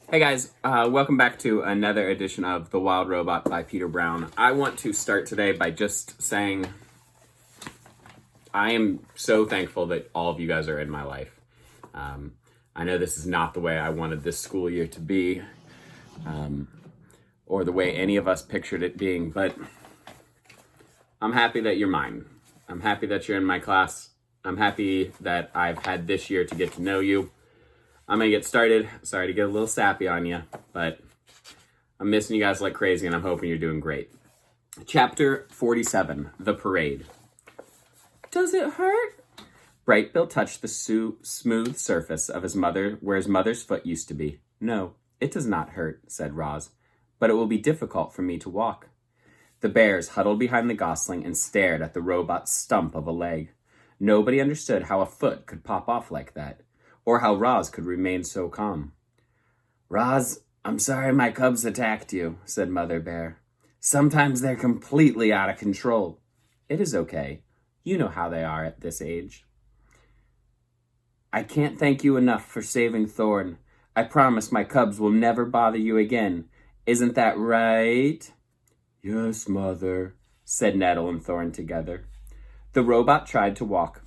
Hey guys, welcome back to another edition of The Wild Robot by Peter Brown. I want to start today by just saying I am so thankful that all of you guys are in my life. I know this is not the way I wanted this school year to be, or the way any of us pictured it being, but I'm happy that you're mine. I'm happy that you're in my class. I'm happy that I've had this year to get to know you. I'm gonna get started. Sorry to get a little sappy on you, but I'm missing you guys like crazy and I'm hoping you're doing great. Chapter 47, The Parade. Does it hurt? Bright Bill touched the smooth surface of his mother where his mother's foot used to be. No, it does not hurt, said Roz, but it will be difficult for me to walk. The bears huddled behind the gosling and stared at the robot's stump of a leg. Nobody understood how a foot could pop off like that, or how Roz could remain so calm. Roz, I'm sorry my cubs attacked you, said Mother Bear. Sometimes they're completely out of control. It is okay. You know how they are at this age. I can't thank you enough for saving Thorn. I promise my cubs will never bother you again. Isn't that right? Yes, Mother, said Nettle and Thorn together. The robot tried to walk.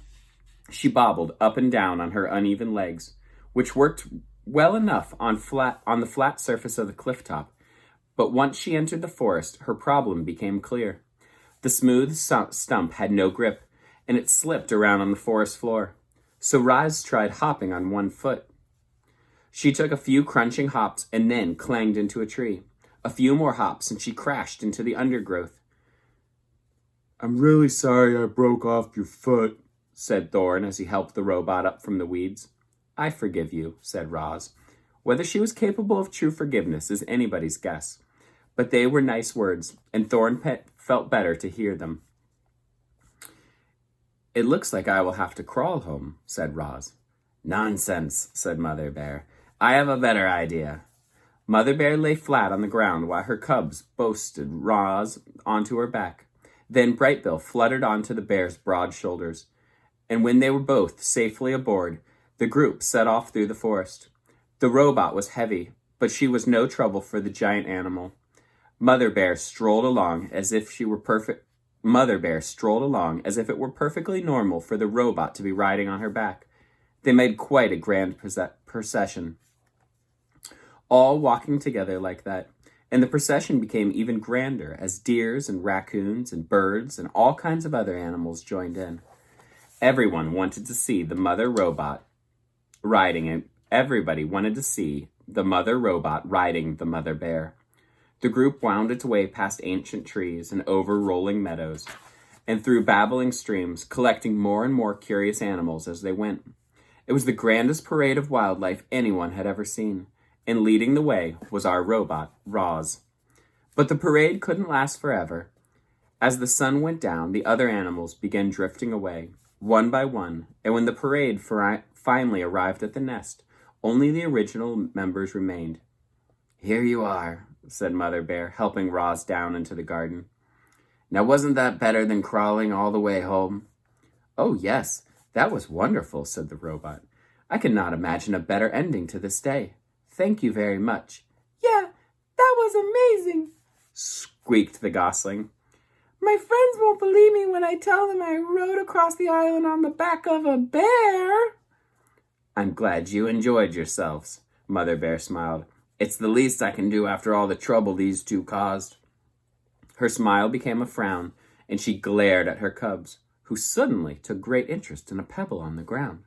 She bobbled up and down on her uneven legs, which worked well enough on the flat surface of the cliff top. But once she entered the forest, her problem became clear. The smooth stump had no grip, and it slipped around on the forest floor. So Roz tried hopping on one foot. She took a few crunching hops and then clanged into a tree. A few more hops, and she crashed into the undergrowth. I'm really sorry I broke off your foot, said Thorn as he helped the robot up from the weeds. I forgive you, said Roz. Whether she was capable of true forgiveness is anybody's guess. But they were nice words, and Thorn felt better to hear them. It looks like I will have to crawl home, said Roz. Nonsense, said Mother Bear. I have a better idea. Mother Bear lay flat on the ground while her cubs boasted Roz onto her back. Then Bright Bill fluttered onto the bear's broad shoulders. And when they were both safely aboard, the group set off through the forest. The robot was heavy, but she was no trouble for the giant animal. Mother Bear strolled along as if it were perfectly normal for the robot to be riding on her back. They made quite a grand procession, all walking together like that. And the procession became even grander as deers and raccoons and birds and all kinds of other animals joined in. Everyone wanted to see the mother robot riding it. Everybody wanted to see the mother robot riding the mother bear. The group wound its way past ancient trees and over rolling meadows and through babbling streams, collecting more and more curious animals as they went. It was the grandest parade of wildlife anyone had ever seen, and leading the way was our robot, Roz. But the parade couldn't last forever. As the sun went down, the other animals began drifting away, one by one, and when the parade finally arrived at the nest, only the original members remained. Here you are, said Mother Bear, helping Roz down into the garden. Now wasn't that better than crawling all the way home? Oh yes, that was wonderful, said the robot. I cannot imagine a better ending to this day. Thank you very much. Yeah, that was amazing, squeaked the gosling. My friends won't believe me when I tell them I rode across the island on the back of a bear. I'm glad you enjoyed yourselves, Mother Bear smiled. It's the least I can do after all the trouble these two caused. Her smile became a frown, and she glared at her cubs, who suddenly took great interest in a pebble on the ground.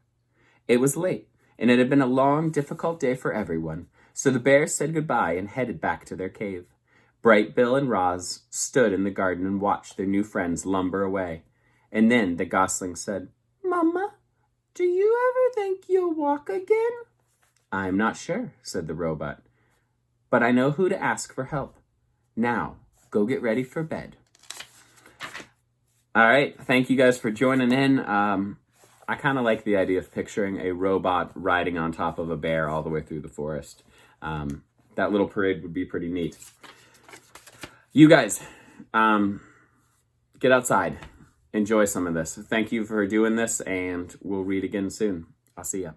It was late, and it had been a long, difficult day for everyone, so the bears said goodbye and headed back to their cave. Bright Bill and Roz stood in the garden and watched their new friends lumber away. And then the gosling said, Mama, do you ever think you'll walk again? I'm not sure, said the robot, but I know who to ask for help. Now, go get ready for bed. All right, thank you guys for joining in. I kind of like the idea of picturing a robot riding on top of a bear all the way through the forest. That little parade would be pretty neat. You guys, get outside. Enjoy some of this. Thank you for doing this, and we'll read again soon. I'll see ya.